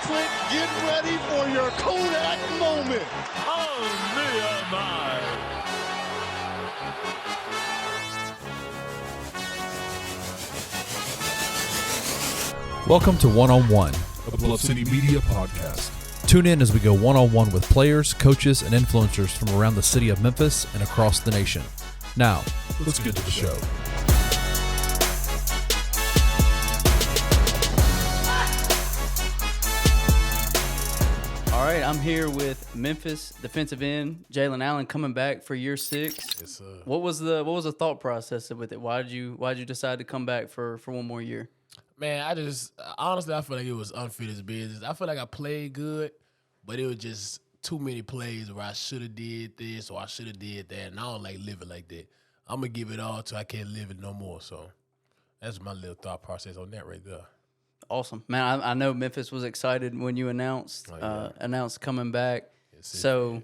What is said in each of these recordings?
click. Get ready for your Kodak moment. Oh, Nehemiah. Welcome to One on One, The Bluff City Media podcast. Tune in as we go one-on-one with players, coaches, and influencers from around the city of Memphis and across the nation. Now, Let's get to the show. All right, I'm here with Memphis defensive end Jaylon Allen coming back for year 6. Yes, sir. What was the thought process with it? Why'd you decide to come back for one more year? Man, honestly, I feel like it was unfinished business. I feel like I played good, but it was just too many plays where I should have did this or I should have did that, and I don't like living like that. I'm going to give it all till I can't live it no more. So that's my little thought process on that right there. Awesome, man. I know Memphis was excited when you announced coming back. Yes, so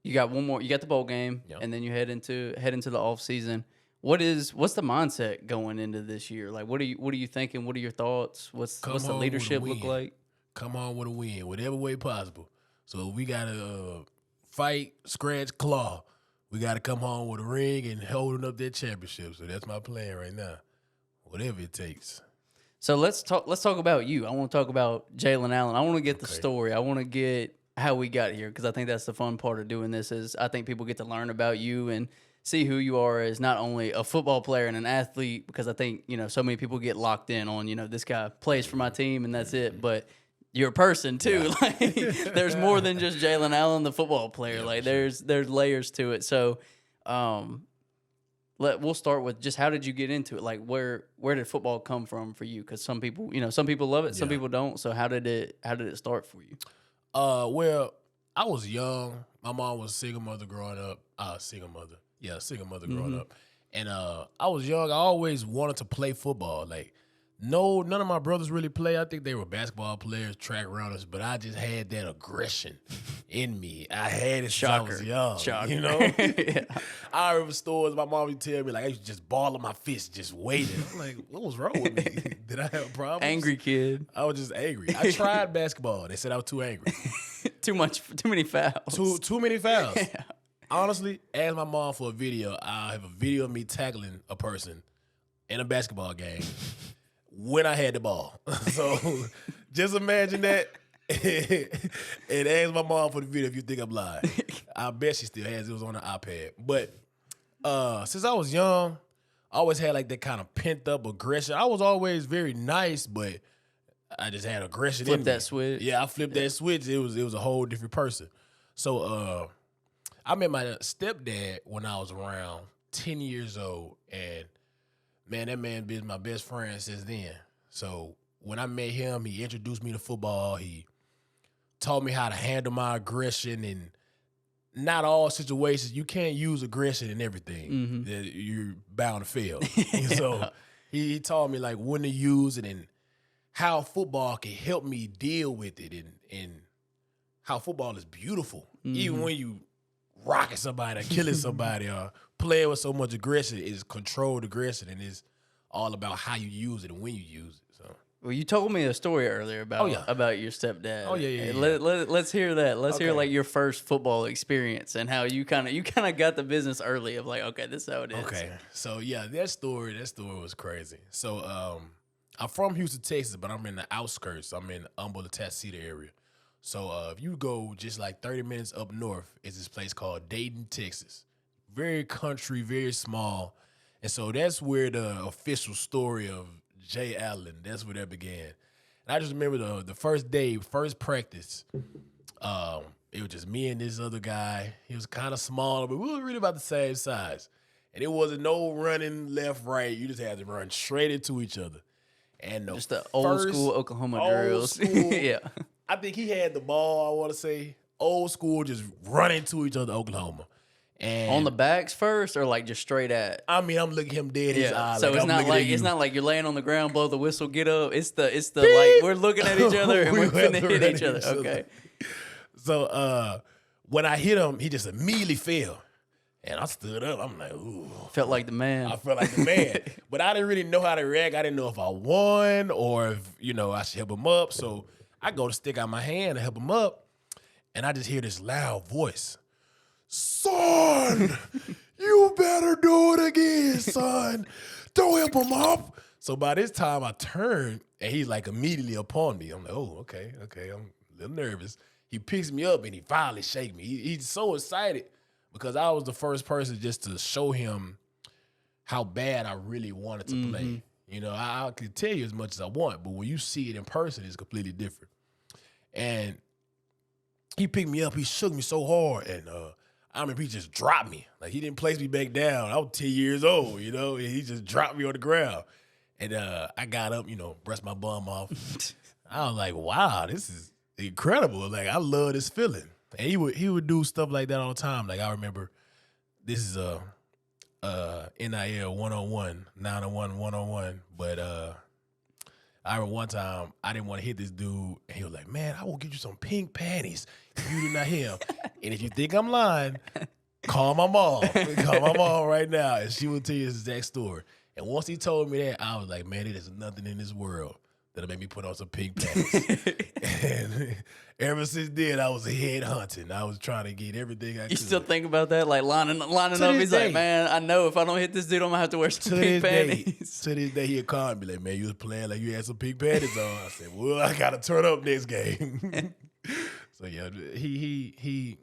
you got one more. You got the bowl game, Yep. and then you head into the off season. What's the mindset going into this year? Like, what are you thinking? What are your thoughts? What's the leadership look like? Come on with a win, whatever way possible. So we got to fight, scratch, claw. We got to come home with a ring and holding up that championship. So that's my plan right now, whatever it takes. So let's talk about you. I want to talk about Jaylon Allen. I want to get the story. I want to get how we got here, because I think that's the fun part of doing this. Is I think people get to learn about you and see who you are as not only a football player and an athlete, because I think, so many people get locked in on, this guy plays for my team and that's it. But you're a person too. Yeah. Like, there's more than just Jaylon Allen, the football player. Yeah, there's layers to it. So we'll start with just how did you get into it? Like where did football come from for you? Because some people love it, some people don't. So how did it start for you? Well, I was young. My mom was a single mother growing up. Single mother growing up. And I was young. I always wanted to play football. Like, none of my brothers really play. I think they were basketball players, track runners, but I just had that aggression in me. I had it since I was young. Shocker. Yeah. I remember stories my mom would tell me, like, I used to just ball in my fist, just waiting. I'm like, what was wrong with me? Did I have problems? Angry kid. I was just angry. I tried basketball. They said I was too angry. Too many fouls. Too many fouls. Yeah. Honestly, ask my mom for a video. I'll have a video of me tackling a person in a basketball game when I had the ball. So just imagine that and ask my mom for the video if you think I'm lying. I bet she still has. It was on the iPad. But since I was young, I always had like that kind of pent-up aggression. I was always very nice, but I just had aggression in me. Flip that switch. Yeah, I flipped that switch. It was a whole different person. So I met my stepdad when I was around 10 years old, and man, that man been my best friend since then. So when I met him, he introduced me to football. He taught me how to handle my aggression, and not all situations, you can't use aggression in everything. Mm-hmm. You're bound to fail. Yeah. So he taught me like when to use it and how football can help me deal with it, and how football is beautiful. Mm-hmm. Even when you rocking somebody or killing somebody or playing with so much aggression, is controlled aggression, and it's all about how you use it and when you use it. So, well, you told me a story earlier about your stepdad. Oh yeah. Let's hear that. Let's hear like your first football experience and how you kind of got the business early of like, okay, this is how it is. Okay, so yeah, that story was crazy. So I'm from Houston, Texas, but I'm in the outskirts. I'm in Humble-Tasita area. So if you go just like 30 minutes up north, is this place called Dayton, Texas. Very country, very small. And so that's where the official story of Jay Allen, that's where that began. And I just remember the first day, first practice, it was just me and this other guy. He was kind of smaller, but we were really about the same size. And it wasn't no running left, right. You just had to run straight into each other. And just the old school Oklahoma drills. Yeah. I think he had the ball, I want to say. Old school, just running to each other, Oklahoma. And on the backs first, or like just straight at? I mean, I'm looking him dead in his eyes. So like it's not like you're laying on the ground, blow the whistle, get up. It's the like we're looking at each other and we're finna hit each other. Okay. So when I hit him, he just immediately fell. And I stood up. I'm like, ooh. Felt like the man. I felt like the man. But I didn't really know how to react. I didn't know if I won or if, I should help him up. So I go to stick out my hand to help him up, and I just hear this loud voice. Son, you better do it again, son. Don't help him up. So by this time, I turn, and he's like immediately upon me. I'm like, oh, okay. I'm a little nervous. He picks me up, and he finally shakes me. He's so excited because I was the first person just to show him how bad I really wanted to play. You know, I can tell you as much as I want, but when you see it in person, it's completely different. And he picked me up. He shook me so hard, and I remember he just dropped me. Like, he didn't place me back down. I was 10 years old, you know, and he just dropped me on the ground. And I got up, you know, brushed my bum off. I was like, wow, this is incredible. Like, I love this feeling. And he would do stuff like that all the time. Like, I remember this is NIL 101, 901 101. But I remember one time I didn't want to hit this dude, and he was like, man, I will get you some pink panties if you do not hit him. And if you think I'm lying, call my mom. Call my mom right now, and she will tell you this exact story. And once he told me that, I was like, man, there's nothing in this world that'll make me put on some pink panties. And ever since then, I was head hunting. I was trying to get everything I could. You still think about that? Like lining up? He's day. like, man, I know if I don't hit this dude, I'm going to have to wear some pink panties. To this day, he'll call me like, man, you was playing like you had some pink panties on. I said, well, I got to turn up next game. So, yeah, he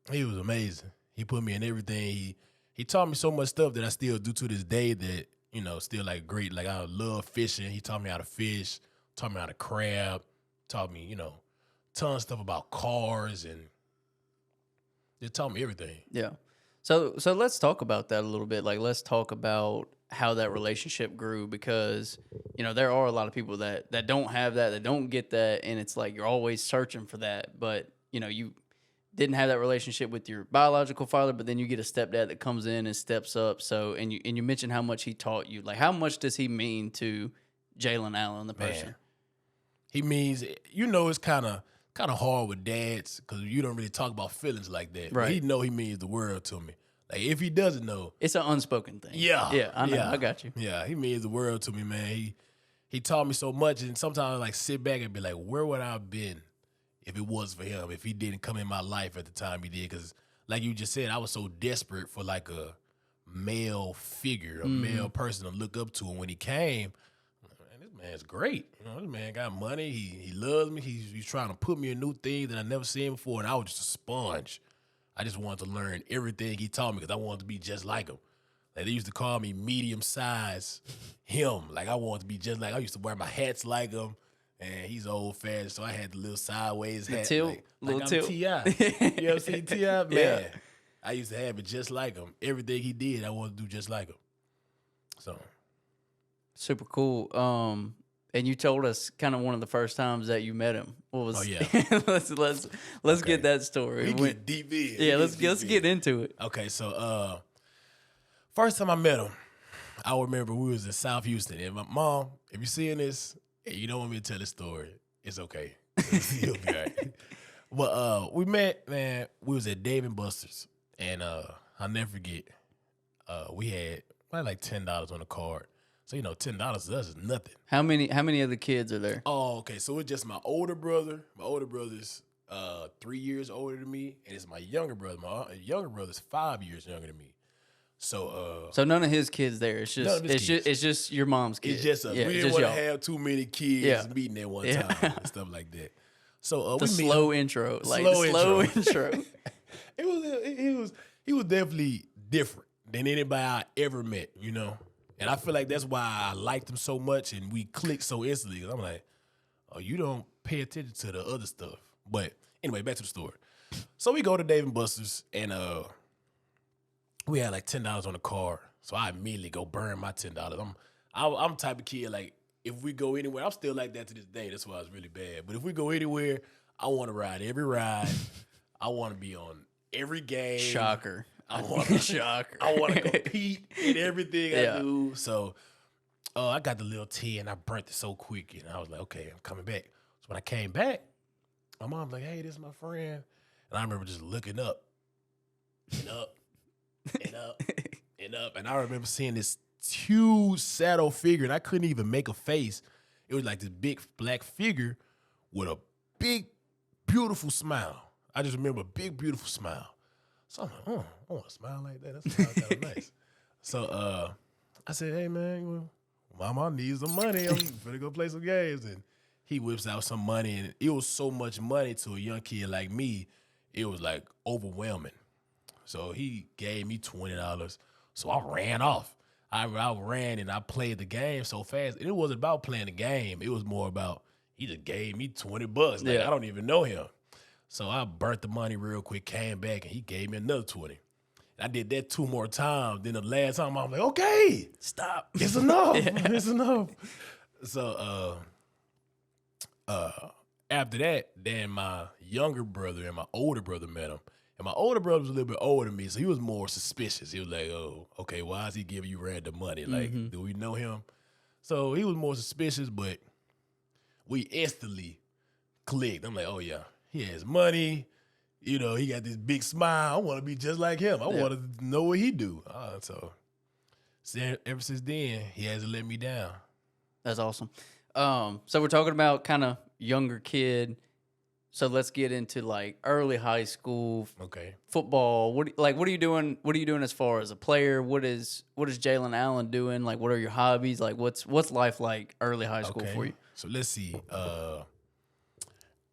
was amazing. He put me in everything. He taught me so much stuff that I still do to this day that, you know, still like great. Like, I love fishing. He taught me how to fish, taught me how to crab, taught me, you know, tons of stuff about cars, and it taught me everything. Yeah. So let's talk about that a little bit. Like, let's talk about how that relationship grew, because, you know, there are a lot of people that don't have that don't get that, and it's like you're always searching for that. But, you know, you didn't have that relationship with your biological father, but then you get a stepdad that comes in and steps up. So, and you mentioned how much he taught you. Like, how much does he mean to Jaylon Allen, the person? Man, he means, you know, it's kind of hard with dads because you don't really talk about feelings like that. Right. But he know he means the world to me. Like, if he doesn't know, It's an unspoken thing. yeah, Yeah, I know. yeah. I got you. Yeah, he means the world to me, man. He taught me so much, and sometimes I like sit back and be like, where would I have been if it was for him, if he didn't come in my life at the time he did? Because like you just said, I was so desperate for like a male figure, a male person to look up to. And when he came, man, this man's great. You know, this man got money. He loves me. He's trying to put me in new things that I never seen before, and I was just a sponge. I just wanted to learn everything he taught me because I wanted to be just like him. Like, they used to call me medium size him. Like, I wanted to be just like, I used to wear my hats like him. And he's old fashioned, so I had the little sideways hat. tilt, like little I'm tilt. T.I. You ever seen T.I.? Man, Yeah. I used to have it just like him. Everything he did, I wanted to do just like him. So, Super cool. And you told us kind of one of the first times that you met him. What was? Oh, yeah. let's get that story. we get deep in. Yeah, let's get into it. Okay, so first time I met him, I remember we was in South Houston, and my mom, if you're seeing this, and you don't want me to tell the story, it's okay. You'll be all right. But we met, man. We was at Dave & Buster's, and I'll never forget. We had like $10 on the card. So, you know, $10 to us is nothing. How many of the kids are there? Oh, okay. So it's just my older brother. My older brother's 3 years older than me, and it's my younger brother. My younger brother's 5 years younger than me. So none of his kids there. It's just your mom's kids. it's just us. Yeah, We it's didn't just want to y'all. have too many kids meeting at one time and stuff like that. So The we meet slow him. intro, like Slow the slow intro. intro. He was definitely different than anybody I ever met, you know. And I feel like that's why I liked him so much and we clicked so instantly. Cause I'm like, oh, you don't pay attention to the other stuff. But anyway, back to the story. So we go to Dave & Buster's, and we had like $10 on the card. So I immediately go burn my $10. I'm the type of kid, like, if we go anywhere, I'm still like that to this day. That's why I was really bad. But if we go anywhere, I want to ride every ride. I want to be on every game. Shocker. I want to Shocker. I want to compete in everything Yeah. I do. So I got the little tea, and I burnt it so quick. And I was like, okay, I'm coming back. So when I came back, my mom's like, hey, this is my friend. And I remember just looking up and up and up and up. And I remember seeing this huge shadow figure, and I couldn't even make a face. It was like this big black figure with a big, beautiful smile. I just remember a big, beautiful smile. So I'm like, I want to smile like that. That sounds kind of nice. So I said, hey, man, Mama needs some money. I'm finna go play some games. And he whips out some money. And it was so much money to a young kid like me, it was like overwhelming. So he gave me $20. So I ran off. I ran and I played the game so fast. And it wasn't about playing the game. It was more about he just gave me $20. Like, I don't even know him. So I burnt the money real quick, came back, and he gave me another 20. I did that 2 more times. Then the last time I was like, okay, stop. It's enough. It's enough. So after that, then my younger brother and my older brother met him. And my older brother was a little bit older than me, so he was more suspicious. He was like, oh, okay, why is he giving you random money? Like, do we know him? So he was more suspicious, but we instantly clicked. I'm like, oh, yeah, he has money. You know, he got this big smile. I want to be just like him. I want to know what he do. So ever since then, he hasn't let me down. That's awesome. So we're talking about kind of younger kid. So let's get into like early high school. Okay. Football. What are you doing? What are you doing as far as a player? What is Jaylon Allen doing? Like, what are your hobbies? Like, what's life like early high school for you? So let's see.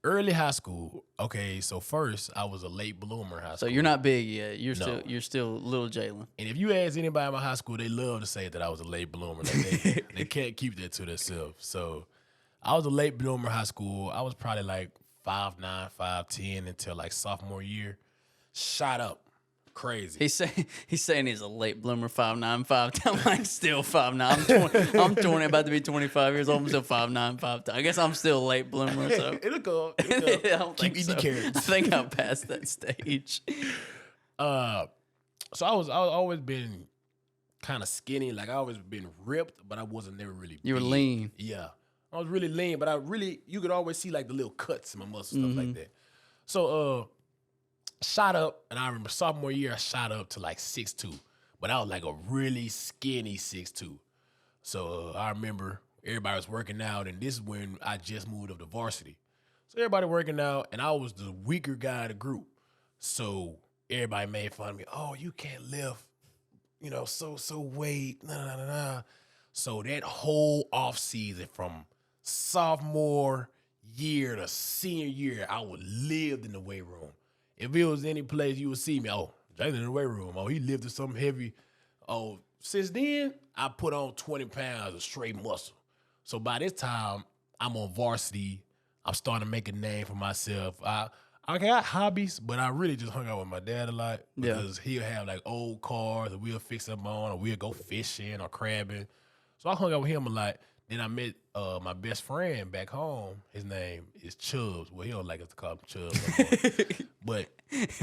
Early high school. Okay, so first I was a late bloomer in high school. So you're not big yet. You're still little Jaylon. And if you ask anybody in my high school, they love to say that I was a late bloomer. Like they can't keep that to themselves. So I was a late bloomer in high school. I was probably like 5'9", 5'10" until like sophomore year. Shot up. Crazy. He's saying he's a late bloomer, 5'9", 5'10". I'm like still 5'9". I'm 20, about to be 25 years old. I'm still 5'9", 5'10". I guess I'm still a late bloomer. So It'll go. I don't Keep think eating so. carrots. I think I'm past that stage. So I always been kind of skinny. Like I always been ripped, but I wasn't never really. You were big. lean. Yeah, I was really lean, but you could always see like the little cuts in my muscles, stuff like that. So shot up, and I remember sophomore year I shot up to like 6'2", but I was like a really skinny 6'2". So I remember everybody was working out, and this is when I just moved up to varsity. So everybody working out, and I was the weaker guy of the group. So everybody made fun of me. Oh, you can't lift, so weight, nah. So that whole off season from sophomore year to senior year, I would live in the weight room. If it was any place you would see me, Jaylon in the weight room. Oh, he lifted something heavy. Oh, since then, I put on 20 pounds of straight muscle. So by this time, I'm on varsity. I'm starting to make a name for myself. I got hobbies, but I really just hung out with my dad a lot because he'll have like old cars and we'll fix them on, or we'll go fishing or crabbing. So I hung out with him a lot. Then I met my best friend back home. His name is Chubbs. Well, he don't like us to call him Chubbs no more. But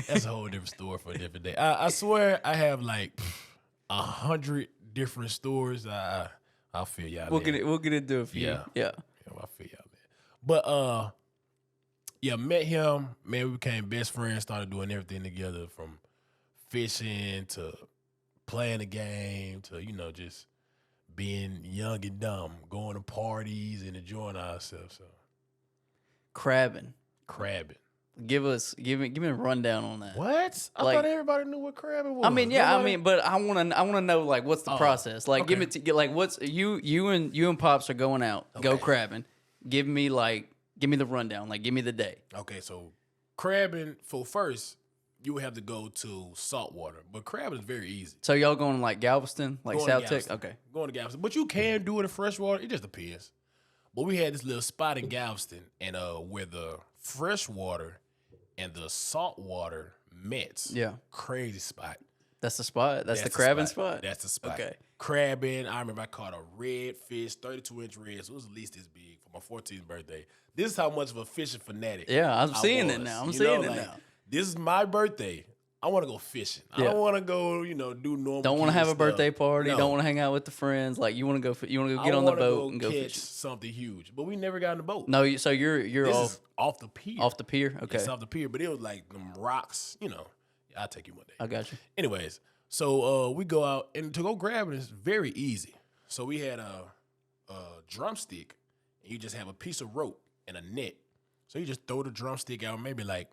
that's a whole different story for a different day. I swear I have like 100 different stories. I'll feel y'all. We'll get into a few. Yeah. I feel y'all, man. But met him. Man, we became best friends. Started doing everything together, from fishing to playing the game to just being young and dumb, going to parties and enjoying ourselves. So Crabbing. Give me a rundown on that. What? I thought everybody knew what crabbing was. I mean, yeah, but I want to know like what's the process? Like, okay. give me like what's you and Pops are going out, go crabbing. Give me the rundown. Like, give me the day. Okay, so crabbing for first, you would have to go to saltwater, but crabbing is very easy. So y'all going to like Galveston, like Going South to Tech? Galveston. Okay. Going to Galveston, but you can do it in freshwater. It just depends. But we had this little spot in Galveston, and where the freshwater and the saltwater met. Yeah. Crazy spot. That's the spot. That's the crabbing spot. That's the spot. Okay. Crabbing. I remember I caught a red fish, 32-inch red. So it was at least this big for my 14th birthday. This is how much of a fishing fanatic. Yeah, I'm seeing was. it now. Now. This is my birthday. I want to go fishing. I don't want to go, do normal. Don't want to have a stuff. birthday party. No. Don't want to hang out with the friends. Like, you want to go get on the boat and go catch fishing. something huge. But we never got on the boat. No, so you're This off is off the pier. off the pier. Okay, It's off the pier, but it was like them rocks. I'll take you one day. I got you. Anyways, so we go out, and to go grabbing is very easy. So we had a drumstick, and you just have a piece of rope and a net. So you just throw the drumstick out maybe like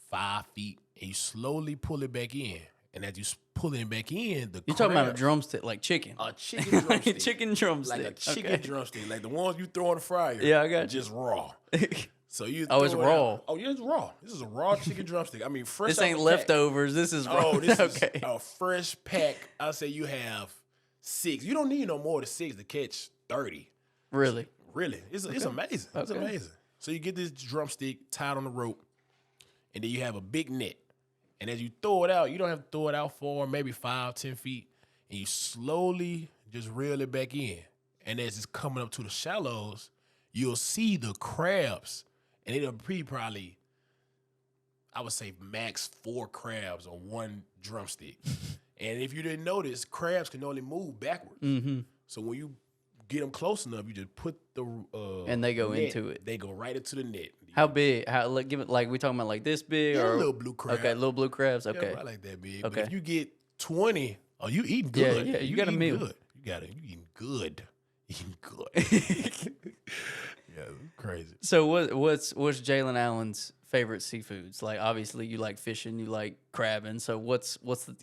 5 feet, and you slowly pull it back in. And as you pull it back in, You're talking about a drumstick, like chicken. A chicken drumstick. Chicken drumstick. Like a chicken drumstick. Like the ones you throw in the fryer. Yeah, I got you. Just raw. So you Oh, it's throw it raw. out. Oh, yeah, it's raw. This is a raw chicken drumstick. I mean, fresh This off ain't the pack. leftovers. This is raw. Oh, this okay. is a fresh pack. I'll say you have 6. You don't need no more than 6 to catch 30. Really? Really. It's amazing. It's Okay. amazing. So you get this drumstick tied on the rope, and then you have a big net. And as you throw it out, you don't have to throw it out for maybe 5-10 feet, and you slowly just reel it back in. And as it's coming up to the shallows, you'll see the crabs, and it'll be probably, I would say, max 4 crabs on one drumstick. And if you didn't notice, crabs can only move backwards. Mm-hmm. So when you get them close enough, you just put the And they go net, into it. They go right into the net. How big? Give it like we talking about like this big Yeah, or little blue crab. Okay, little blue crabs. Yeah, Okay. right like that big. Okay. But if you get 20, oh, you eating good. Yeah, you got a eating meal. Good. You eating good. Eating good. Yeah, crazy. So what's Jaylon Allen's favorite seafoods? Like obviously you like fishing, you like crabbing. So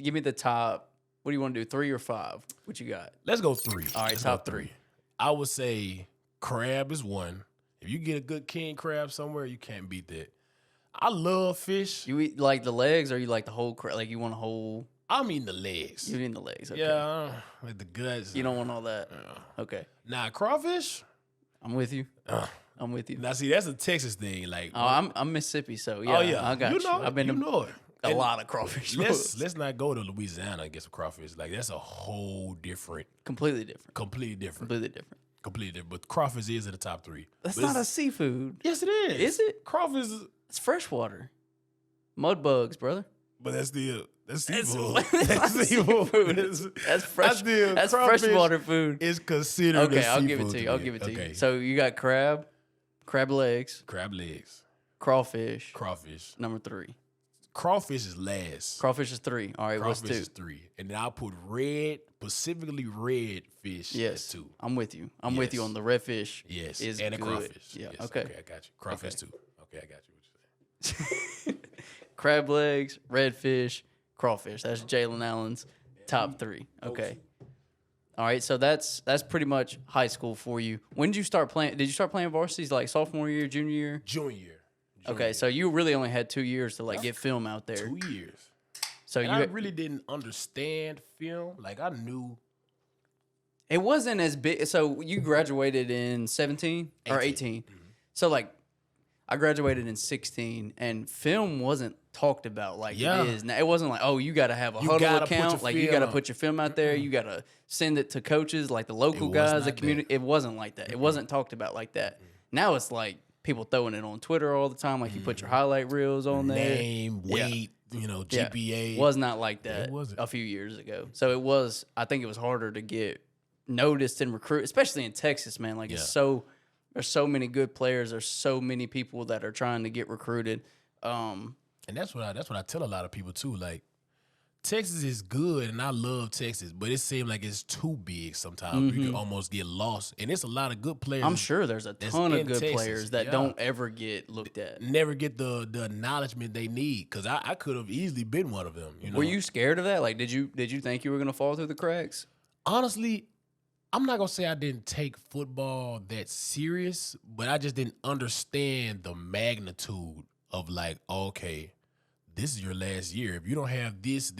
give me the top. What do you want to do? 3 or 5? What you got? Let's go 3. All right, Let's top go 3. I would say crab is 1. If you get a good king crab somewhere, you can't beat that. I love fish. You eat like the legs, or you like the whole crab? Like you want a whole? I'm eating the legs. You eat the legs? Okay. Yeah, like the guts. You don't want all that. Okay, Nah, crawfish. I'm with you. I'm with you. Now, see, that's a Texas thing. Like, Oh, I'm Mississippi, so yeah. oh yeah, I got you. know, I've been you to know it. a And lot of crawfish. Let's not go to Louisiana and get some crawfish. Like that's a whole different, Completely different. completely different, Completely different. completely different. But crawfish is in the top 3. That's But not a it's- seafood. Yes, it is. Is it? Crawfish? Is, It's freshwater. Mud bugs, brother. but that's seafood. That's That's not seafood. seafood. That's fresh. still- That's crawfish freshwater food. It's considered. Okay, a I'll give it seafood to you. me. I'll give it to Okay. you. So you got crab legs, crab legs, crawfish. crawfish. Number 3. Crawfish is last. Crawfish is 3. All right, what's Crawfish 2? is 3, and then I'll put red, specifically red fish. Yes, as 2. I'm with you. I'm with you Yes. on the redfish. Yes, is and a good. crawfish. Yeah. Yes. Okay. I got you. Crawfish Okay. 2. Okay, I got you. What you saying? Crab legs, redfish, crawfish. That's Jaylon Allen's top 3. Okay. All right, so that's pretty much high school for you. When did you start playing? Did you start playing varsities like sophomore year, junior year? Junior year. Okay, so you really only had 2 years to like get film out there. 2 years. So And you I really didn't understand film. Like I knew. it wasn't as big. So you graduated in 17 or 18. So like I graduated in 16 and film wasn't talked about like Yeah. it is now. It wasn't like, oh, you got to have a You huddle gotta put account. your Like you film got to up. put your film out there. You got to send it to coaches, like the local was guys, not the that. community. It wasn't like that. It wasn't talked about like that. Now it's like people throwing it on Twitter all the time. Like you put your highlight reels on there. Name, weight, Yeah. GPA. Was not like that It wasn't. a few years ago. So it was. I think it was harder to get noticed and recruit, especially in Texas, man. Like it's so. There's so many good players. There's so many people that are trying to get recruited. And that's what I tell a lot of people too. Like Texas is good, and I love Texas, but it seems like it's too big sometimes. You can almost get lost, and it's a lot of good players. I'm sure there's a that's ton of in good Texas. players that Yeah. don't ever get looked at. Never get the acknowledgement they need, because I could have easily been one of them. You know? Were you scared of that? Like, did you think you were gonna fall through the cracks? Honestly, I'm not gonna say I didn't take football that serious, but I just didn't understand the magnitude of like, okay, this is your last year. If you don't have this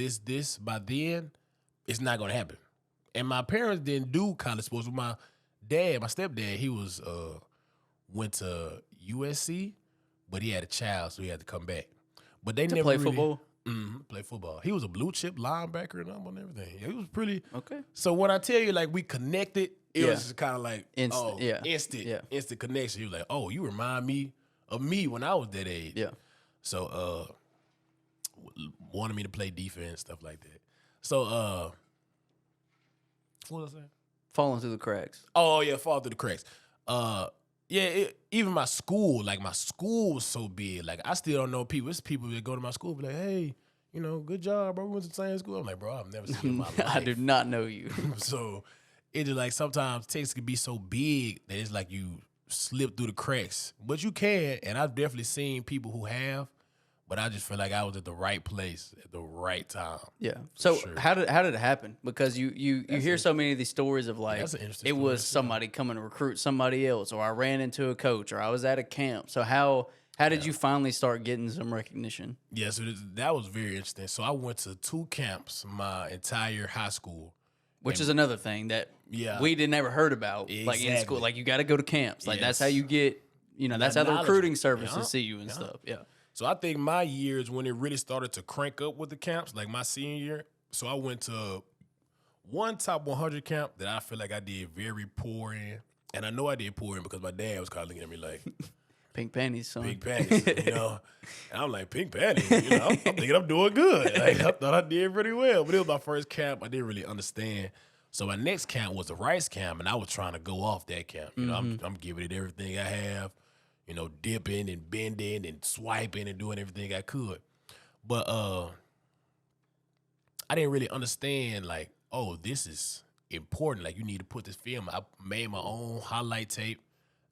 by then, it's not gonna happen. And my parents didn't do college sports. With my stepdad, he was went to USC, but he had a child, so he had to come back. But they To never play really, football? Play football. He was a blue chip linebacker and everything. He was pretty. Okay. So when I tell you like we connected, it Yeah. was just kind of like Instant, yeah. instant connection. You like, oh, you remind me of me when I was that age. Yeah. So wanted me to play defense, stuff like that. So what was I saying? Falling through the cracks. Oh yeah, fall through the cracks. Even my school was so big. Like I still don't know people. It's people that go to my school be like, hey, good job, bro. We went to the same school. I'm like, bro, I've never seen you in my life. I do not know you. So it's just like sometimes Texas can be so big that it's like you slip through the cracks, but you can. And I've definitely seen people who have, but I just feel like I was at the right place at the right time. Yeah. So sure. how did it happen? Because you hear so many of these stories of like that's an interesting it story, was somebody coming to recruit somebody else, or I ran into a coach, or I was at a camp. So how did you finally start getting some recognition? Yeah, so that was very interesting. So I went to 2 camps my entire high school. Which is another thing that Yeah. we did never heard about. Like in school, Exactly. like you got to go to camps. Like that's Yes. how you get, that's how the knowledge. recruiting services Yeah. see you and stuff. Yeah. So I think my years when it really started to crank up with the camps, like my senior year. So I went to one top 100 camp that I feel like I did very poor in. And I know I did poor in because my dad was kind of looking at me like, Pink panties, son. pink panties, And I'm like, pink panties? I'm thinking I'm doing good. Like, I thought I did pretty well. But it was my first camp. I didn't really understand. So my next camp was the Rice camp, and I was trying to go off that camp. I'm giving it everything I have, dipping and bending and swiping and doing everything I could. But I didn't really understand, like, oh, this is important. Like, you need to put this film. I made my own highlight tape.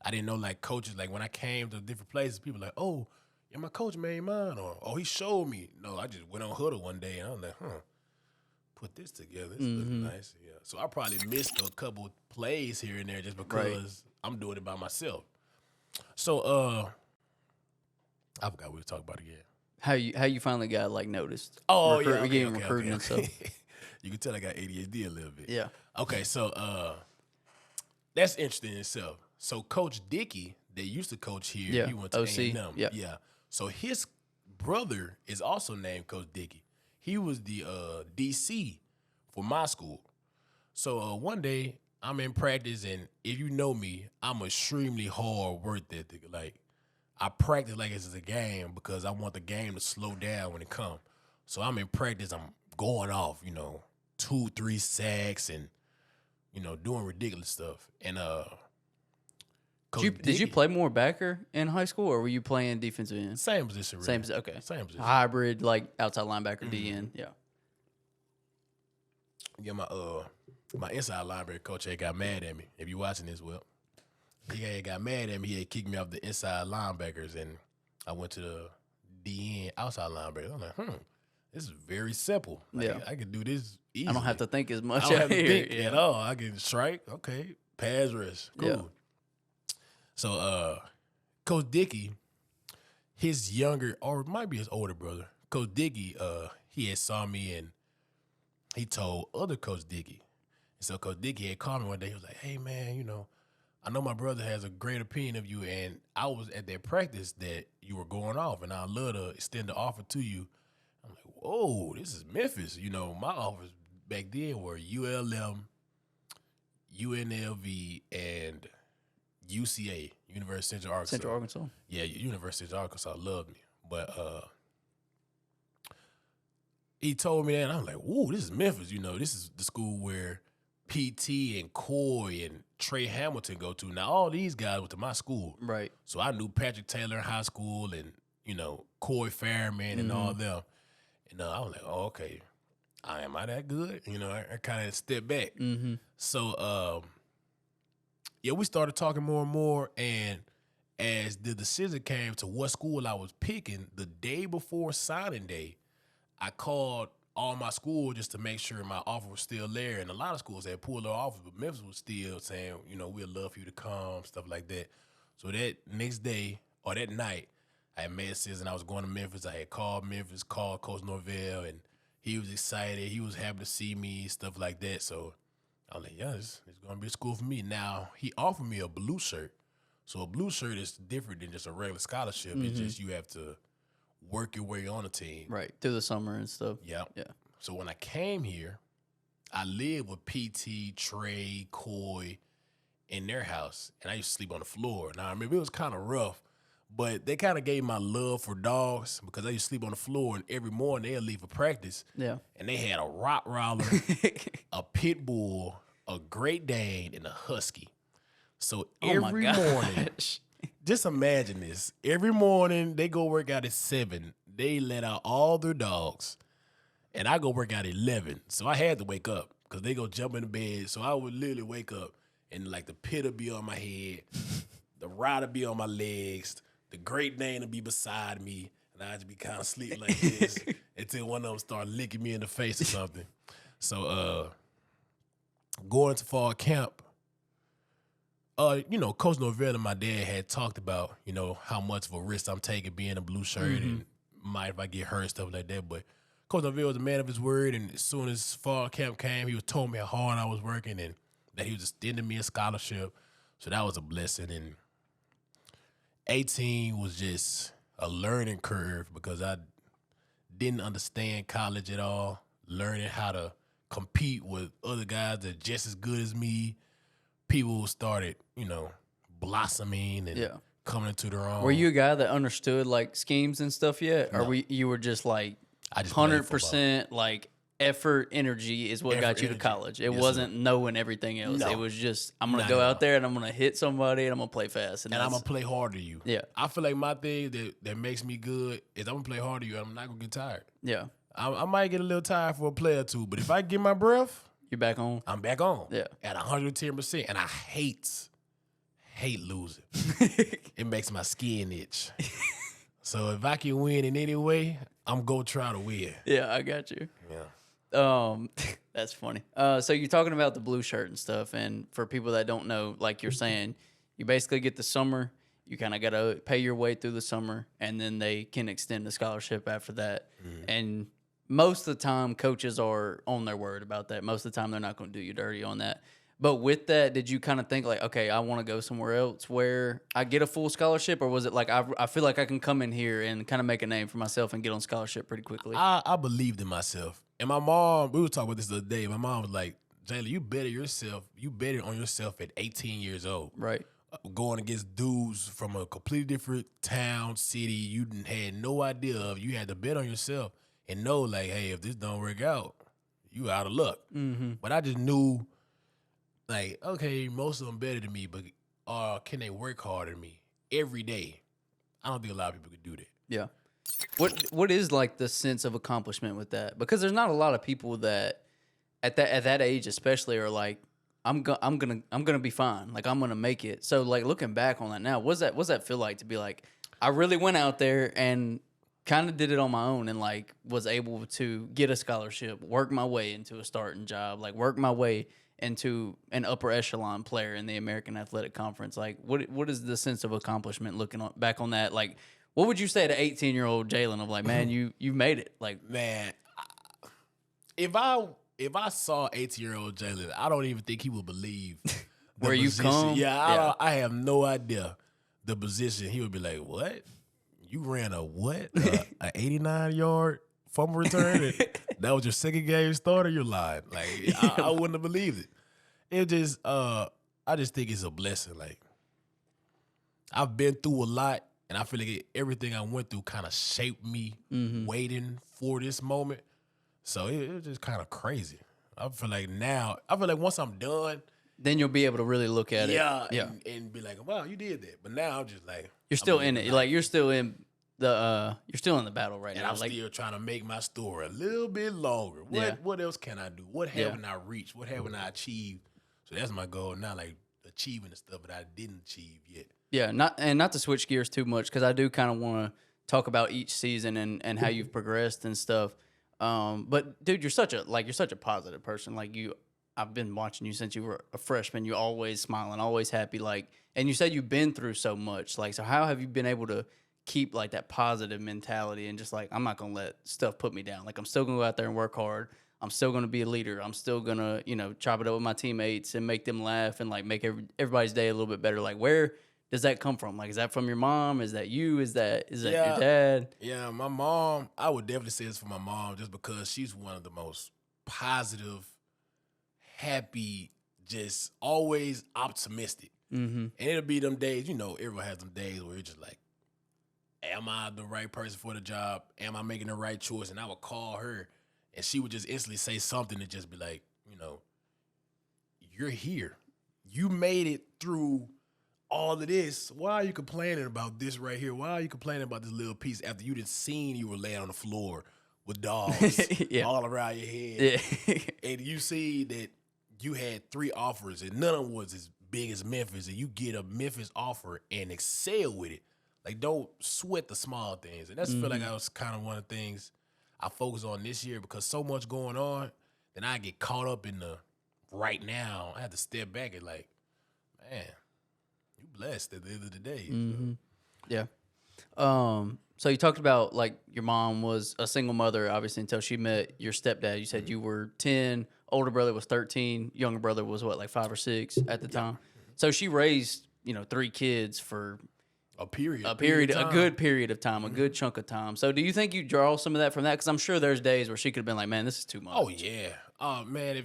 I didn't know, like, coaches, like, when I came to different places, people like, oh, yeah, my coach made mine, or, oh, he showed me. No, I just went on Huddle one day, and I was like, put this together. This looks nice. Yeah. So I probably missed a couple plays here and there just because I'm doing it by myself. So I forgot what we were talking about again. How you finally got like noticed? Oh, Getting recruited and stuff. You can tell I got ADHD a little bit. Yeah. Okay, so that's interesting in itself. So Coach Dickey, that used to coach here, Yeah, he went to OC, A&M. yeah. Yeah. So his brother is also named Coach Dickey. He was the DC for my school. So one day I'm in practice, and if you know me, I'm extremely hard work ethic. Like, I practice like it's a game because I want the game to slow down when it comes. So I'm in practice, I'm going off, 2-3 sacks and, doing ridiculous stuff. And Did you play more backer in high school, or were you playing defensive end? Same position, really. Same position. Okay. Same position. Hybrid, like outside linebacker, DN. Yeah. Yeah, my inside linebacker coach had got mad at me. If you watching this, well, he had got mad at me. He had kicked me off the inside linebackers, and I went to the DN outside linebacker. I'm like, this is very simple. Like, Yeah. I can do this easily. I don't have to think as much. I don't have to here. think Yeah. at all. I can strike. Okay, pass rush. Cool. Yeah. So, Coach Dickey, his younger, or it might be his older brother, Coach Dickey, he had saw me and he told other Coach Dickey. And so Coach Dickey had called me one day. He was like, hey, man, I know my brother has a great opinion of you, and I was at that practice that you were going off, and I'd love to extend the offer to you. I'm like, whoa, this is Memphis. My offers back then were ULM, UNLV, and UCA, University of Central Arkansas. Central Arkansas. Yeah, University of Arkansas loved me. But he told me that, and I'm like, whoa, this is Memphis. This is the school where PT and Coy and Trey Hamilton go to. Now, all these guys went to my school. Right. So I knew Patrick Taylor in high school and, Coy Fairman and all them. And I was like, oh, okay, am I that good? I kind of stepped back. Mm-hmm. So, yeah, we started talking more and more, and as the decision came to what school I was picking, the day before signing day, I called all my schools just to make sure my offer was still there. And a lot of schools had pulled their offers, but Memphis was still saying, we'd love for you to come, stuff like that. So that next day, or that night, I had made a decision. I was going to Memphis. I had called Memphis, called Coach Norvell, and he was excited. He was happy to see me, stuff like that. So I was like, yeah, it's going to be a school for me. Now, he offered me a blue shirt. So a blue shirt is different than just a regular scholarship. It's just you have to work your way on a team. Right. Through the summer and stuff. Yeah. Yeah. So when I came here, I lived with PT, Trey, Coy in their house, and I used to sleep on the floor. Now, I remember it was kind of rough, but they kind of gave my love for dogs because I used to sleep on the floor, and every morning they'd leave for practice. Yeah. And they had a Rottweiler, a Pit Bull, a Great Dane, and a Husky. So every morning, just imagine this. Every morning, they go work out at 7. They let out all their dogs, and I go work out at 11. So I had to wake up because they go jump in the bed. So I would literally wake up, and, like, the pit would be on my head. the ride to be on my legs, the Great Dane to be beside me, and I'd just be kind of sleeping like this until one of them start licking me in the face or something. So going to fall camp, Coach Norvell and my dad had talked about, how much of a risk I'm taking being a blue shirt and might if I get hurt, stuff like that. But Coach Norvell was a man of his word, and as soon as fall camp came, he was told me how hard I was working and that he was extending me a scholarship. So that was a blessing. And 18 was just a learning curve because I didn't understand college at all, learning how to compete with other guys that are just as good as me. People started, blossoming and coming into their own. Were you a guy that understood like schemes and stuff yet? No. Or you were just like I just played 100% like effort, energy is what got you to college. It wasn't knowing everything else. No. It was just, I'm going to Not go at out all. there and I'm going to hit somebody and I'm going to play fast. And I'm going to play harder than you. Yeah. I feel like my thing that makes me good is I'm going to play harder than you and I'm not going to get tired. Yeah. I might get a little tired for a play or two, but if I get my breath, You're back on. I'm back on. Yeah. At 110%. And I hate losing. It makes my skin itch. So if I can win in any way, I'm going to try to win. Yeah, I got you. Yeah. That's funny. So you're talking about the blue shirt and stuff, and for people that don't know, like you're saying, you basically get the summer, you kind of got to pay your way through the summer, and then they can extend the scholarship after that. And most of the time, coaches are on their word about that. Most of the time, they're not going to do you dirty on that. But with that, did you kind of think like, okay, I want to go somewhere else where I get a full scholarship, or was it like I feel like I can come in here and kind of make a name for myself and get on scholarship pretty quickly? I believed in myself. And my mom, we were talking about this the other day. My mom was like, Jaylon, you better yourself. You better on yourself at 18 years old. Right. Going against dudes from a completely different town, city you had no idea of. You had to bet on yourself and know, like, hey, if this don't work out, you out of luck. But I just knew, like, okay, most of them better than me, but can they work harder than me every day? I don't think a lot of people could do that. Yeah. What is like the sense of accomplishment with that? Because there's not a lot of people that at that age especially are like, I'm gonna be fine. Like I'm gonna make it. So like looking back on that now, what's that feel like to be like, I really went out there and kind of did it on my own and like was able to get a scholarship, work my way into a starting job, like work my way into an upper echelon player in the American Athletic Conference. Like what is the sense of accomplishment looking back on that? Like what would you say to 18-year-old Jaylon of like, man, you made it? Like, man, if I saw 18-year-old Jaylon, I don't even think he would believe the Where you position. come? Yeah, I have no idea the position. He would be like, what? You ran a what? A 89-yard fumble return? That was your second game starter? You're lying. Like, I wouldn't have believed it. It just, I just think it's a blessing. Like, I've been through a lot, and I feel like everything I went through kind of shaped me waiting for this moment. So it was just kind of crazy. I feel like once I'm done, then you'll be able to really look at it. and be like, wow, you did that. But now I'm just like, You're still in it. Like you're still in the battle right and now. I'm Like still trying to make my story a little bit longer. What else can I do? What haven't I reached? What haven't I achieved? So that's my goal now, like achieving the stuff that I didn't achieve yet. yeah, not to switch gears too much because I do kind of want to talk about each season and how you've progressed and stuff. But dude, you're such a positive person. Like I've been watching you since you were a freshman. You're always smiling, always happy. Like, and you said you've been through so much. Like, so how have you been able to keep like that positive mentality and just like, I'm not gonna let stuff put me down. Like, I'm still gonna go out there and work hard. I'm still gonna be a leader. I'm still gonna, chop it up with my teammates and make them laugh and like make everybody's day a little bit better. Like, where does that come from? Like, is that from your mom? Is that you? Is that your dad? Yeah, my mom, I would definitely say it's for my mom just because she's one of the most positive, happy, just always optimistic. And it'll be them days, everyone has them days where it's just like, am I the right person for the job? Am I making the right choice? And I would call her and she would just instantly say something to just be like, you're here. You made it through all of this. Why are you complaining about this right here? Why are you complaining about this little piece after you done seen you were laying on the floor with dogs all around your head? And you see that you had 3 offers and none of them was as big as Memphis and you get a Memphis offer and excel with it. Like, don't sweat the small things. And that's feel like I was kind of one of the things I focus on this year because so much going on, then I get caught up in the right now. I have to step back and like, man, you blessed at the end of the day. Yeah. So you talked about like your mom was a single mother, obviously, until she met your stepdad. You said you were 10, older brother was 13, younger brother was what, like 5 or 6 at the time. So she raised, 3 kids for A period. a good period of time, a good chunk of time. So do you think you draw some of that from that? Because I'm sure there's days where she could have been like, man, this is too much. Oh, yeah. Oh, man,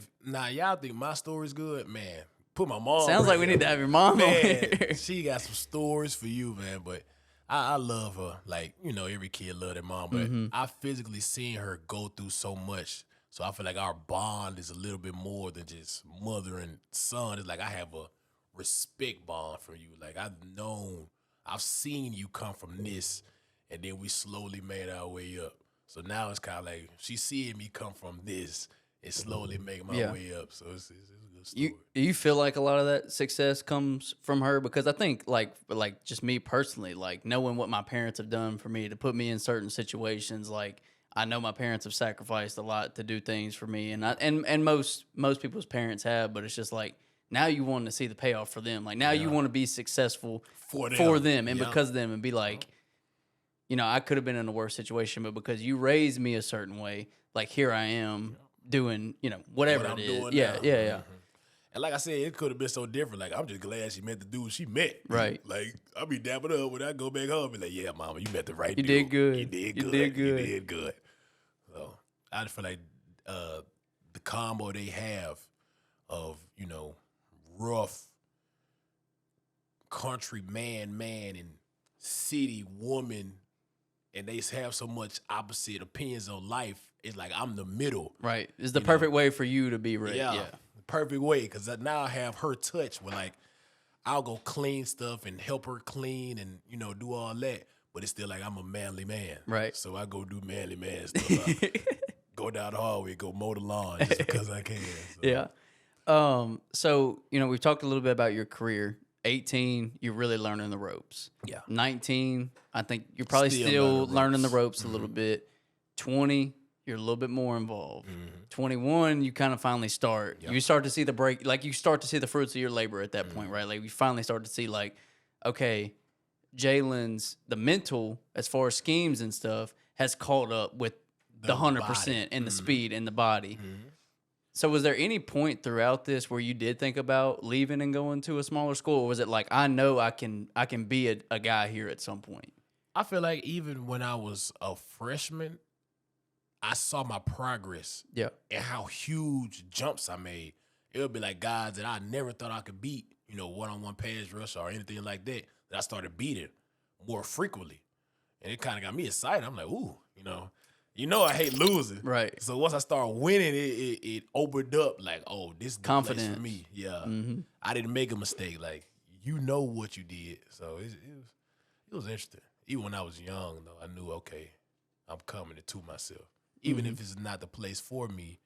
y'all think my story's good, man, put my mom. Sounds like we need to have your mom on Man, here. she got some stories for you, man, but I love her. Like, every kid love their mom, but I physically seen her go through so much. So I feel like our bond is a little bit more than just mother and son. It's like I have a respect bond for you. Like I've seen you come from this, and then we slowly made our way up. So now it's kind of like she's seeing me come from this and slowly make my way up. So it's a good story. You feel like a lot of that success comes from her? Because I think like just me personally, like knowing what my parents have done for me to put me in certain situations, like I know my parents have sacrificed a lot to do things for me, and most people's parents have, but it's just like now you want to see the payoff for them. Like now you want to be successful for them and because of them, and be like, I could have been in a worse situation, but because you raised me a certain way, like here I am doing, whatever What it I'm is. doing Yeah, now. yeah. And like I said, it could have been so different. Like, I'm just glad she met the dude she met. Right. Like, I'll be dapping up when I go back home and be like, yeah, mama, you met the right dude. did good. You did You good. did good. You did good. So, I just feel like the combo they have of, rough country man, and city woman, and they have so much opposite opinions on life. It's like I'm the middle. Right. It's the perfect way for you to be raised. Yeah. Perfect way, because now I have her touch where like I'll go clean stuff and help her clean and do all that, but it's still like I'm a manly man, Right. So I go do manly man stuff. I go down the hallway, go mow the lawn just because I can. So. Yeah. So, we've talked a little bit about your career. 18, you're really learning the ropes. Yeah. 19, I think you're probably still learning the ropes a little bit. 20, you're a little bit more involved. 21, you kind of finally start. Yep. You start to see the break, like you start to see the fruits of your labor at that point, right? Like we finally start to see like, okay, Jaylon's, the mental, as far as schemes and stuff, has caught up with the 100% and the speed and the body. So was there any point throughout this where you did think about leaving and going to a smaller school? Or was it like, I know I can be a guy here at some point? I feel like even when I was a freshman, I saw my progress. Yeah. And how huge jumps I made. It would be like guys that I never thought I could beat, one-on-one pass rush or anything like that I started beating more frequently. And it kind of got me excited. I'm like, ooh, I hate losing. Right. So once I started winning, it opened up like, oh, this is the place for me. Yeah. I didn't make a mistake. Like, what you did. So it was interesting. Even when I was young, though, I knew, okay, I'm coming to myself. Even if it's not the place for me,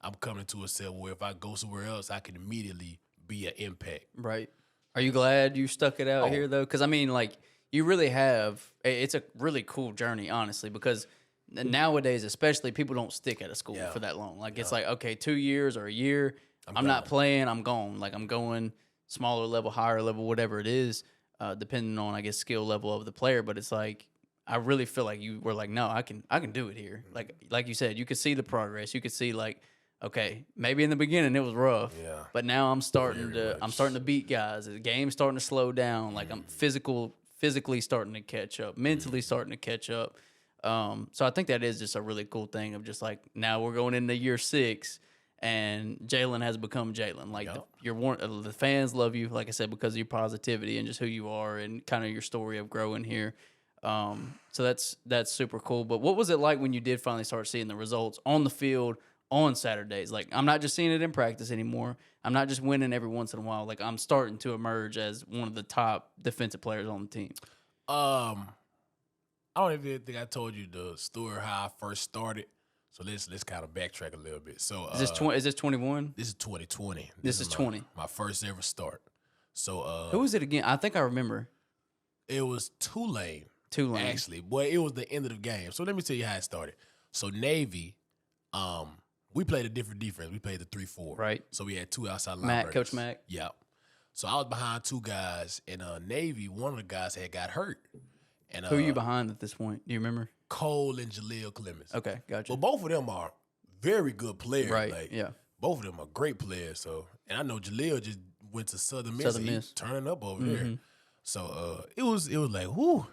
I'm coming to a self where if I go somewhere else, I can immediately be an impact. Right. Are you glad you stuck it out here, though? Because, I mean, like, you really have – it's a really cool journey, honestly, because nowadays especially people don't stick at a school for that long. Like, it's like, okay, 2 years or a year, I'm not playing, I'm gone. Like, I'm going smaller level, higher level, whatever it is, depending on, I guess, skill level of the player. But it's like – I really feel like you were like, no, I can do it here. Like you said, you could see the progress. You could see like, okay, maybe in the beginning it was rough, but now I'm starting to beat guys. The game's starting to slow down. Like I'm physically starting to catch up, mentally starting to catch up. So I think that is just a really cool thing of just like now we're going into year 6 and Jaylon has become Jaylon. Like the fans love you, like I said, because of your positivity and just who you are and kind of your story of growing here. So that's super cool. But what was it like when you did finally start seeing the results on the field on Saturdays? Like, I'm not just seeing it in practice anymore. I'm not just winning every once in a while. Like, I'm starting to emerge as one of the top defensive players on the team. I don't even think I told you the story how I first started. So let's kind of backtrack a little bit. So is this 21? This is 2020. This is 20. My first ever start. So Who was it again? I think I remember. it was Tulane. Tulane. Actually, boy, it was the end of the game. So let me tell you how it started. So Navy, we played a different defense. We played the 3-4. Right. So we had two outside linebackers. Mac, Coach Mac. Yep. So I was behind two guys, and Navy, one of the guys had got hurt. And Who are you behind at this point? Do you remember? Cole and Jaleel Clemens. Okay, gotcha. But both of them are very good players. Right, Like, yeah. Both of them are great players. So, and I know Jaleel just went to Southern Miss. Southern and Miss. He's turning up over there. So it was like, whoo,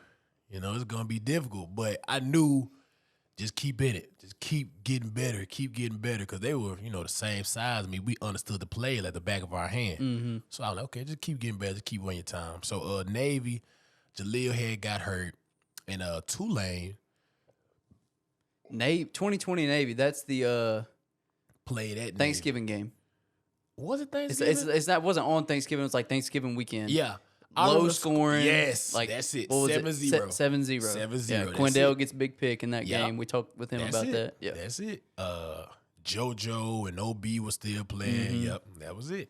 it's gonna be difficult. But I knew just keep in it. Just keep getting better, because they were, the same size as me. We understood the play like the back of our hand. So I was like, okay, just keep getting better, just keep winning your time. So Navy, Jaleel had got hurt, and Tulane 2020 Navy. That's the played at Thanksgiving game. Was it Thanksgiving? It's not wasn't on Thanksgiving. It was like Thanksgiving weekend. Yeah. Low scoring. Yes, like that's it. What was 7-0. 7-0. 7-0. Yeah, That's Quindell it. gets a big pick in that Yep. game. We talked with him That's about it. that. Yeah. That's it. JoJo and OB was still playing. Yep, that was it.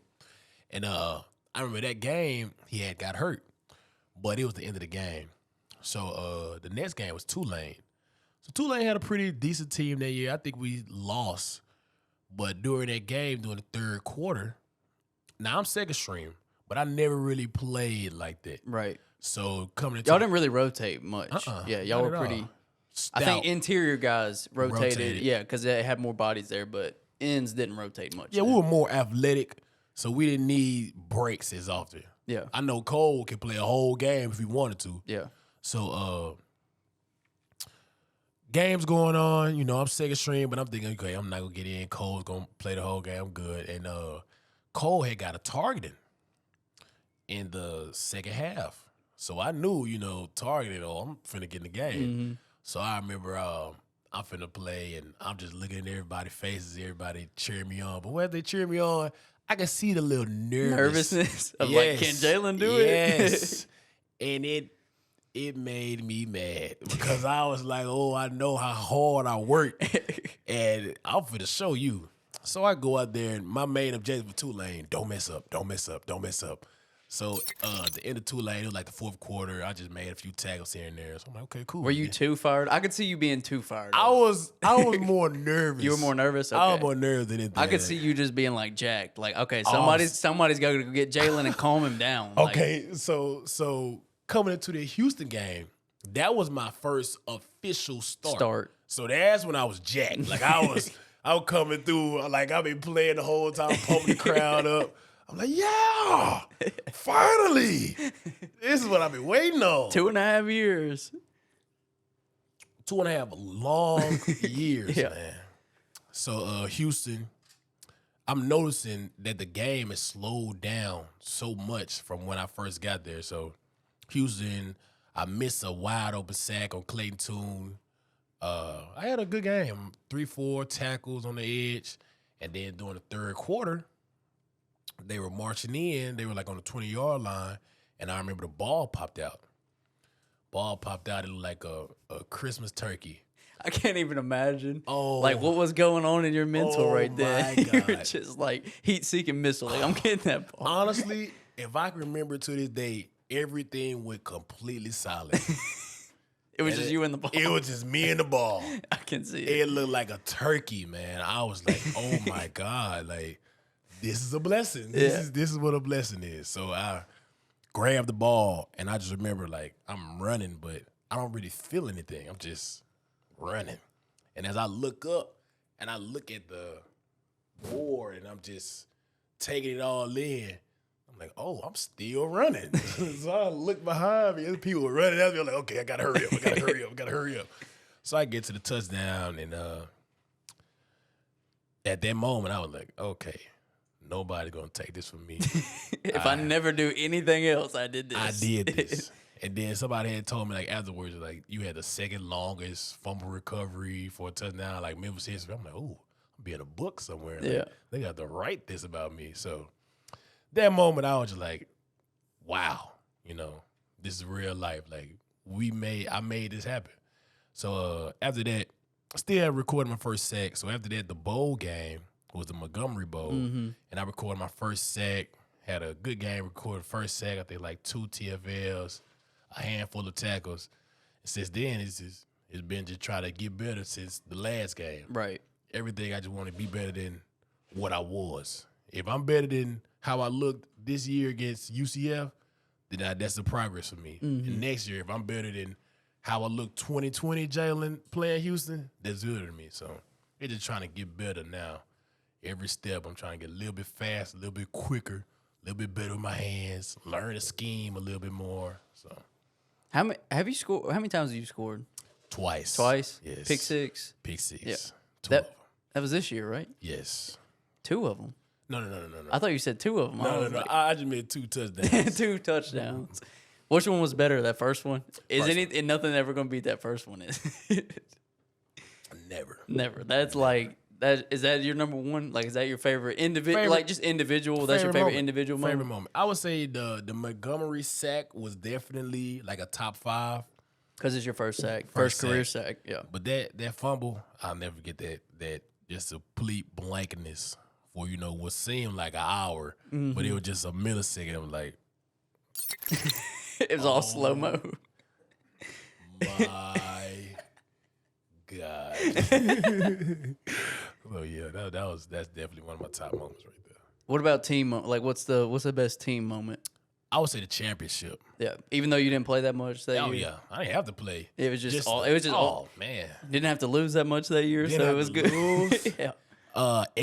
And I remember that game, he had got hurt, but it was the end of the game. So the next game was Tulane. So Tulane had a pretty decent team that year. I think we lost. But during that game, during the third quarter, now I'm second string, but I never really played like that. Right. So coming into Y'all didn't really rotate much. Yeah, y'all not were at pretty. all. I think Stout. interior guys rotated. Rotated. Yeah, because they had more bodies there, but ends didn't rotate much. Yeah, we were more athletic, so we didn't need breaks as often. Yeah. I know Cole can play a whole game if he wanted to. Yeah. So games going on, I'm second string, but I'm thinking, okay, I'm not gonna get in. Cole's gonna play the whole game. I'm good. And Cole had got a targeting in the second half. So I knew, targeting, I'm finna get in the game. So I remember I'm finna play, and I'm just looking at everybody's faces, everybody cheering me on. But when they cheer me on, I can see the little Nervousness of like, can Jaylon do it? Yes. And it made me mad because I was like, oh, I know how hard I work, and I'm finna show you. So I go out there, and my main objective for Tulane, don't mess up, don't mess up, don't mess up. So at the end of Tulane, it was like the fourth quarter. I just made a few tackles here and there. So I'm like, okay, cool. Were you too fired? I could see you being too fired. I was more nervous. You were more nervous? Okay. I was more nervous than anything. I could see you just being like jacked. Like, okay, somebody's got to go get Jaylon and calm him down. Like, Okay, so coming into the Houston game, that was my first official start. So that's when I was jacked. Like I was coming through, like I've been playing the whole time, pumping the crowd up. I'm like, yeah, finally. This is what I've been waiting on. 2.5 years. 2.5 long years, Yeah. man. So Houston, I'm noticing that the game has slowed down so much from when I first got there. So Houston, I missed a wide open sack on Clayton Tune. I had a good game, 3-4 tackles on the edge. And then during the third quarter, they were marching in. They were like on the 20-yard line. And I remember the ball popped out. It looked like a Christmas turkey. I can't even imagine. Oh. Like what was going on in your mental right there. my You were God. just like heat-seeking missile. Like, I'm getting that ball. Honestly, if I can remember to this day, everything went completely silent. It was just you and the ball. It was just me and the ball. I can see it. It looked like a turkey, man. I was like, oh my God, like this is a blessing. This is what a blessing is. So I grabbed the ball and I just remember like I'm running, but I don't really feel anything. I'm just running. And as I look up and I look at the board and I'm just taking it all in, I'm like, oh, I'm still running. So I look behind me, and people were running out. I'm like, okay, I gotta hurry up. So I get to the touchdown, and at that moment, I was like, okay, nobody's gonna take this from me. If I never do anything else, I did this. I did this. And then somebody had told me, like, afterwards, like, you had the second longest fumble recovery for a touchdown, like Memphis history. I'm like, oh, I'm being a book somewhere. Like, Yeah. they got to write this about me. So that moment, I was just like, wow, this is real life. Like, I made this happen. So after that, I still had recorded my first sack. So after that, the bowl game was the Montgomery Bowl. And I recorded my first sack. Had a good game, recorded first sack, I think like 2 TFLs, a handful of tackles. And since then, it's been just trying to get better since the last game. Right. Everything, I just want to be better than what I was. If I'm better than how I looked this year against UCF, then that's the progress for me. And next year, if I'm better than how I looked 2020 Jaylon playing Houston, that's good to me. So it's just trying to get better now. Every step, I'm trying to get a little bit faster, a little bit quicker, a little bit better with my hands, learn the scheme a little bit more. So How many times have you scored? Twice. Yes. Pick six. Pick six. Yeah. 2 of them. That was this year, right? Yes. 2 of them. No. I thought you said 2 of them. No. I just made 2 touchdowns. 2 touchdowns. Which one was better? That first one? And nothing ever gonna beat that first one? Is Never. Never. That's like that. Is that your number one? Like, is that your favorite individual? Like, just individual. That's your favorite individual moment. Favorite moment. I would say the Montgomery sack was definitely like a top 5. Because it's your first sack, first career sack. Yeah. But that fumble, I'll never get that just a complete blankness for what seemed like an hour, but it was just a millisecond. It was like it was all slow mo. My God. Oh yeah, that's definitely one of my top moments right there. What about team? Like, what's the best team moment? I would say the championship. Yeah, even though you didn't play that much that year. Oh yeah, I didn't have to play. It was just all. It was just all. Man, didn't have to lose that much that year, so it was good. Yeah.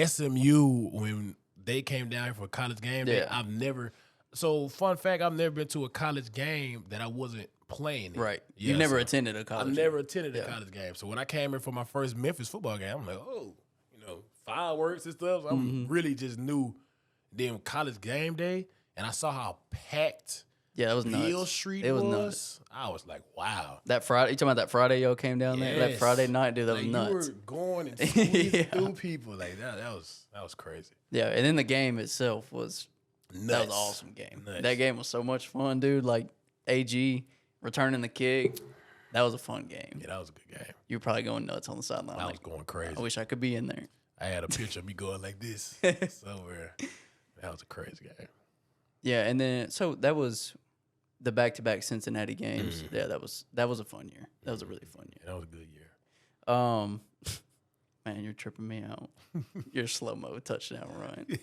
SMU, when they came down here for a college game, I've never. So fun fact, I've never been to a college game that I wasn't playing in. Right. Yeah, you never attended a college. I've never attended a college game. So when I came here for my first Memphis football game, I'm like, fireworks and stuff. So I'm really just new. Then college game day. And I saw how packed that was Beale nuts. Street was. Nuts. I was like, wow. That Friday, you talking about that Friday y'all came down there? That Friday night, dude, that was nuts. You were going and squeezing through people. Like that was crazy. Yeah, and then the game itself was nuts. That was an awesome game. Nuts. That game was so much fun, dude. Like AG returning the kick. That was a fun game. Yeah, that was a good game. You were probably going nuts on the sideline. I was going crazy. I wish I could be in there. I had a picture of me going like this somewhere. That was a crazy game. Yeah, and then so that was the back-to-back Cincinnati games. Yeah, that was a fun year. That was a really fun year. Yeah, that was a good year. Man, you're tripping me out. Your slow-mo touchdown run. It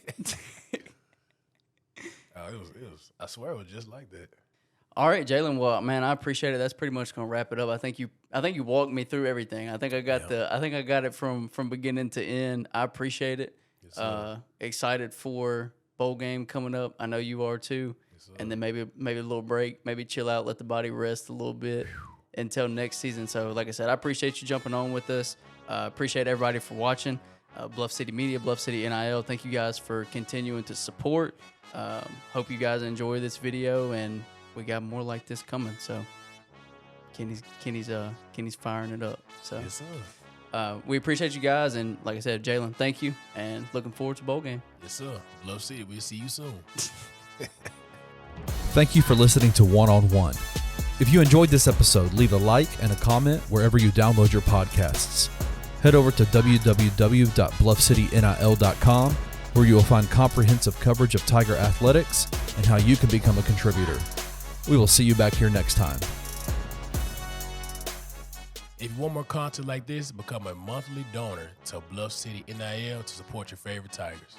was. I swear it was just like that. All right, Jaylon. Well, man, I appreciate it. That's pretty much gonna wrap it up. I think you walked me through everything. I think I got it from beginning to end. I appreciate it. Yes, excited for bowl game coming up. I know you are too. Yes, and then maybe a little break, maybe chill out, let the body rest a little bit until next season. So, like I said, I appreciate you jumping on with us. Appreciate everybody for watching. Bluff City Media, Bluff City NIL. Thank you guys for continuing to support. Hope you guys enjoy this video, and we got more like this coming. So Kenny's firing it up. So yes, sir. We appreciate you guys, and like I said, Jaylon, thank you, and looking forward to bowl game. Yes, sir. Bluff City, we'll see you soon. Thank you for listening to One on One. If you enjoyed this episode, leave a like and a comment wherever you download your podcasts. Head over to www.bluffcitynil.com, where you will find comprehensive coverage of Tiger athletics and how you can become a contributor. We will see you back here next time. If you want more content like this, become a monthly donor to Bluff City NIL to support your favorite Tigers.